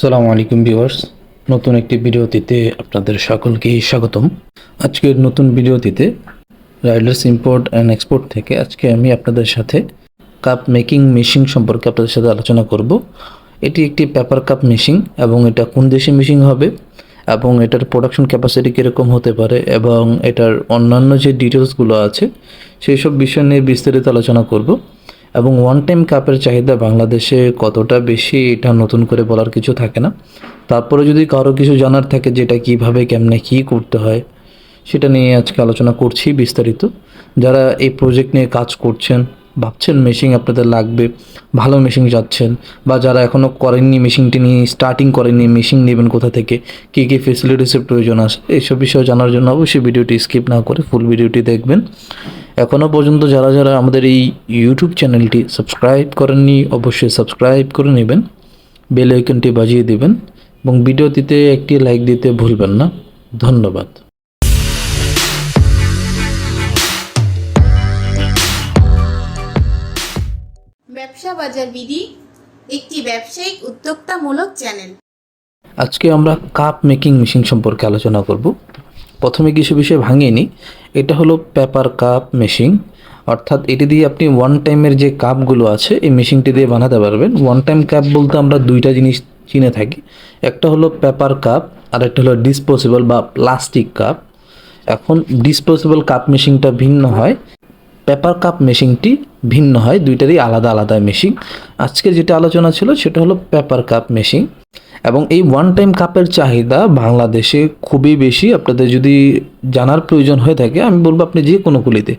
আসসালামু আলাইকুম ভিউয়ার্স, নতুন একটি ভিডিওটিতে আপনাদের সকলকেই স্বাগতম। আজকের নতুন ভিডিওটিতে রাইডার্স ইম্পোর্ট অ্যান্ড এক্সপোর্ট থেকে আজকে আমি আপনাদের সাথে কাপ মেকিং মেশিন সম্পর্কে আপনাদের সাথে আলোচনা করব। এটি একটি পেপার কাপ মেশিন এবং এটা কোন দেশি মেশিন হবে এবং এটার প্রোডাকশন ক্যাপাসিটি কীরকম হতে পারে এবং এটার অন্যান্য যে ডিটেলসগুলো আছে সেই সব বিষয় নিয়ে বিস্তারিত আলোচনা করব। এবং ওয়ান টাইম কাপের চাহিদা বাংলাদেশে কতটা বেশি এটা নতুন করে বলার কিছু থাকে না। তারপরে যদি কারো কিছু জানার থাকে যেটা কিভাবে কেমনে কী করতে হয় সেটা নিয়ে আজকে আলোচনা করছি বিস্তারিত। যারা এই প্রজেক্ট নিয়ে কাজ করছেন, ভাবছেন মেশিন আপনাদের লাগবে, ভালো মেশিন যাচ্ছেন, বা যারা এখনও করেননি মেশিনটি নিয়ে স্টার্টিং করেননি, মেশিন নেবেন কোথা থেকে, কী কী ফেসিলিটিসের প্রয়োজন আছে, এইসব বিষয় জানার জন্য অবশ্যই ভিডিওটি স্কিপ না করে ফুল ভিডিওটি দেখবেন। এখনও পর্যন্ত যারা যারা আমাদের এই ইউটিউব চ্যানেলটি সাবস্ক্রাইব করেননি অবশ্যই সাবস্ক্রাইব করে নেবেন, বেল আইকনটি বাজিয়ে দেবেন এবং ভিডিওটিতে একটি লাইক দিতে ভুলবেন না। ধন্যবাদ। ব্যবসা বাজার বিডি একটি ব্যবসায়িক উদ্যোক্তামূলক চ্যানেল। আজকে আমরা কাপ মেকিং মেশিন সম্পর্কে আলোচনা করব। প্রথমে কিছু বিষয় ভাঙিয়ে নিই। এটা হলো পেপার কাপ মেশিন, অর্থাৎ এটি দিয়ে আপনি ওয়ান টাইমের যে কাপগুলো আছে এই মেশিনটি দিয়ে বানাতে পারবেন। ওয়ান টাইম কাপ বলতে আমরা দুইটা জিনিস চিনে থাকি, একটা হলো পেপার কাপ আর একটা হলো ডিসপোজেবল বা প্লাস্টিক কাপ। এখন ডিসপোজেবল কাপ মেশিনটা ভিন্ন হয়, পেপার কাপ মেশিনটি ভিন্ন হয়, দুইটারই আলাদা আলাদা মেশিন। আজকে যেটা আলোচনা ছিল সেটা হলো পেপার কাপ মেশিন। এবং এই ওয়ান টাইম কাপের চাহিদা বাংলাদেশে খুবই বেশি। আপনাদের যদি জানার প্রয়োজন হয়ে থাকে আমি বলবো আপনি যে কোনো কুলিতে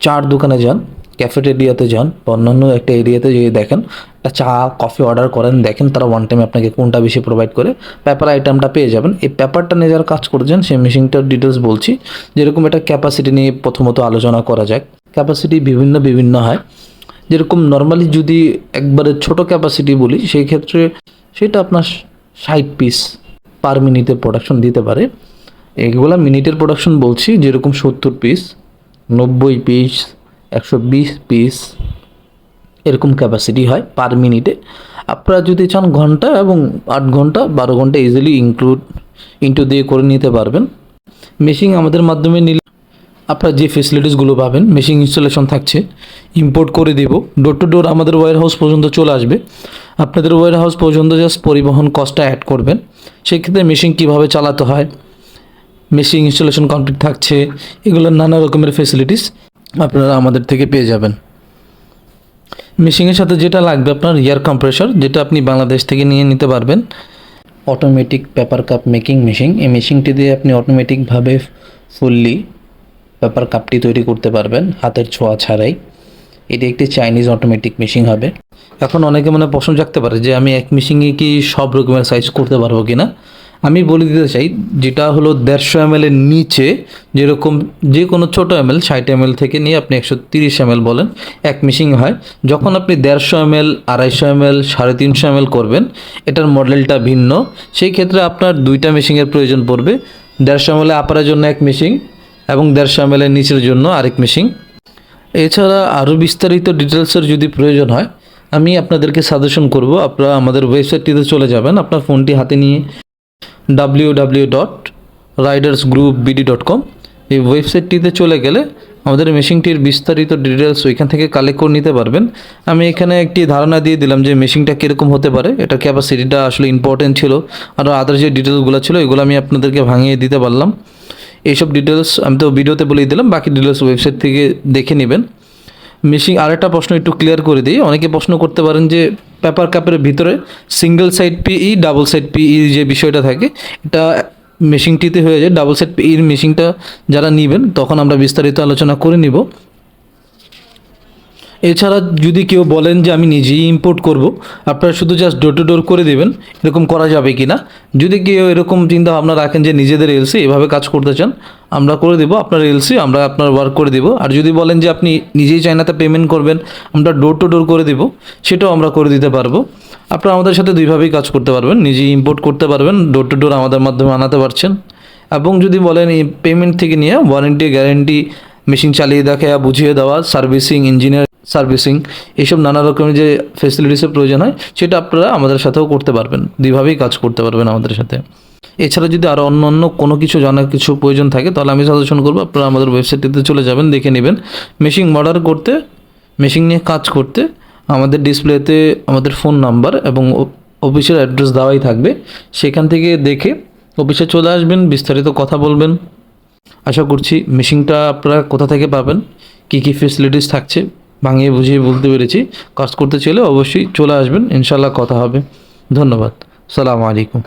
চার দোকানে যান, ক্যাফেটেরিয়াতে যান বা অন্যান্য একটা এরিয়াতে যেয়ে দেখেন, একটা চা কফি অর্ডার করেন, দেখেন তারা ওয়ান টাইমে আপনাকে কোনটা বেশি প্রোভাইড করে, পেপার আইটেমটা পেয়ে যাবেন। এই পেপারটা নিয়ে যারা কাজ করেছেন সেই মেশিনটার ডিটেলস বলছি। যেরকম এটা ক্যাপাসিটি নিয়ে প্রথমত আলোচনা করা যাক। ক্যাপাসিটি বিভিন্ন বিভিন্ন হয়। যেরকম নর্মালি যদি একবারে ছোট ক্যাপাসিটি বলি সেই ক্ষেত্রে সেটা আপনার 60 পিস পার মিনিটে প্রোডাকশন দিতে পারে। এগুলা মিনিটের প্রোডাকশন বলছি, যেরকম 70 পিস, 90 পিস, 120 পিস এরকম ক্যাপাসিটি হয় পার মিনিটে। আপনারা যদি চান ঘন্টা এবং 8 ঘন্টা 12 ঘন্টা ইজিলি ইনটু দিয়ে করে নিতে পারবেন। মেশিন আমাদের মাধ্যমে নিলে আপনারা যে ফেসিলিটিসগুলো পাবেন, মেশিন ইনস্টলেশন থাকছে, ইম্পোর্ট করে দেব, ডোর টু ডোর আমাদের ওয়্যার হাউস পর্যন্ত চলে আসবে। আপনাদের ওয়্যার হাউস পর্যন্ত জাস্ট পরিবহন কস্টটা অ্যাড করবেন। সেক্ষেত্রে মেশিন কীভাবে চালাতে হয়, মেশিন ইনস্টলেশন কমপ্লিট থাকছে, এগুলোর নানা রকমের ফেসিলিটিস আপনারা আমাদের থেকে পেয়ে যাবেন। মেশিনের সাথে যেটা লাগবে আপনার এয়ার কম্প্রেসর, যেটা আপনি বাংলাদেশ থেকে নিয়ে নিতে পারবেন। Automatic paper cup making machine, এই মেশিনটি দিয়ে আপনি অটোমেটিকভাবে ফুললি পেপার কাপটি তৈরি করতে পারবেন হাতের ছোঁয়া ছাড়াই। এটি একটি চাইনিজ অটোমেটিক মেশিন হবে। এখন অনেকে মনে প্রশ্ন জাগতে পারে যে আমি এক মেশিনে কি সব রকমের সাইজ করতে পারবো কিনা। আমি বলে দিতে চাই, যেটা হলো 150 ml এর নিচে, যেরকম যে কোনো ছোটো ml 60 ml থেকে নিয়ে আপনি 130 ml বলেন এক মেশিন হয়। যখন আপনি 150 ml, 250 ml, 350 ml করবেন, এটার মডেলটা ভিন্ন। সেই ক্ষেত্রে আপনার দুইটা মেশিনের প্রয়োজন পড়বে। 150 ml আপারের জন্য এক মেশিন এবং 150 ml এর নিচের জন্য আরেক মেশিন। এছাড়া আরও বিস্তারিত ডিটেলসের যদি প্রয়োজন হয় আমি আপনাদেরকে সাজেশন করব, আপনারা আমাদের ওয়েবসাইটটিতে চলে যাবেন। আপনার ফোনটি হাতে নিয়ে www.ridersgroupbd.com এই ওয়েবসাইটটিতে চলে গেলে আমাদের মেশিনটির বিস্তারিত ডিটেলস ওইখান থেকে কালেক্ট করে নিতে পারবেন। আমি এখানে একটি ধারণা দিয়ে দিলাম যে মেশিনটা কীরকম হতে পারে, এটার ক্যাপাসিটিটা আসলে ইম্পর্টেন্ট ছিল, আর আদার যে ডিটেলসগুলো ছিল এগুলো আমি আপনাদেরকে ভাঙিয়ে দিতে পারলাম। এইসব ডিটেলস আমি তো ভিডিওতে বলেই দিলাম, বাকি ডিটেলস ওয়েবসাইট থেকে দেখে নেবেন। মেশিন আরেকটা প্রশ্ন একটু ক্লিয়ার করে দিই। অনেকে প্রশ্ন করতে পারেন যে পেপার কাপের ভিতরে সিঙ্গেল সাইড পিই, ডাবল সাইড পিই যে বিষয়টা থাকে এটা মেশিনটিতে হয়ে যায়। ডাবল সাইড পিইর মেশিনটা যারা নেবেন তখন আমরা বিস্তারিত আলোচনা করে নিব। এছাড়া যদি কেউ বলেন যে আমি নিজেই ইম্পোর্ট করব, আপনারা শুধু জাস্ট ডোর টু ডোর করে দেবেন, এরকম করা যাবে কি না? যদি কেউ এরকম চিন্তা ভাবনা রাখেন যে নিজেদের এলসি এভাবে কাজ করতে চান, আমরা করে দেবো আপনার এলসি, আমরা আপনার ওয়ার্ক করে দেবো। আর যদি বলেন যে আপনি নিজেই চায়নাতে পেমেন্ট করবেন, আমরা ডোর টু ডোর করে দেবো, সেটাও আমরা করে দিতে পারবো। আপনারা আমাদের সাথে দুইভাবেই কাজ করতে পারবেন, নিজেই ইম্পোর্ট করতে পারবেন, ডোর টু ডোর আমাদের মাধ্যমে আনাতে পারছেন। এবং যদি বলেন এই পেমেন্ট থেকে নিয়ে ওয়ারেন্টি গ্যারেন্টি, মেশিন চালিয়ে দেখা, বুঝিয়ে দেওয়া, সার্ভিসিং, ইঞ্জিনিয়ার সার্ভিসিং, এইসব নানা রকমের যে ফেসিলিটিসের প্রয়োজন হয় সেটা আপনারা আমাদের সাথেও করতে পারবেন, দুইভাবেই কাজ করতে পারবেন আমাদের সাথে। এছাড়া যদি আরও অন্য অন্য কোনো কিছু জানার কিছু প্রয়োজন থাকে তাহলে আমি সাজেশন করবো আপনারা আমাদের ওয়েবসাইটটিতে চলে যাবেন, দেখে নেবেন। মেশিন অর্ডার করতে, মেশিন নিয়ে কাজ করতে আমাদের ডিসপ্লেতে আমাদের ফোন নাম্বার এবং অফিসের অ্যাড্রেস দেওয়াই থাকবে, সেখান থেকে দেখে অফিসে চলে আসবেন, বিস্তারিত কথা বলবেন। আশা করছি মেশিনটা আপনারা কোথা থেকে পাবেন, কী কী ফেসিলিটিস থাকছে ভাঙিয়ে বুঝিয়ে বলতে পেরেছি। কাজ করতে চাইলে অবশ্যই চলে আসবেন, ইনশাল্লাহ কথা হবে। ধন্যবাদ, সালামু আলাইকুম।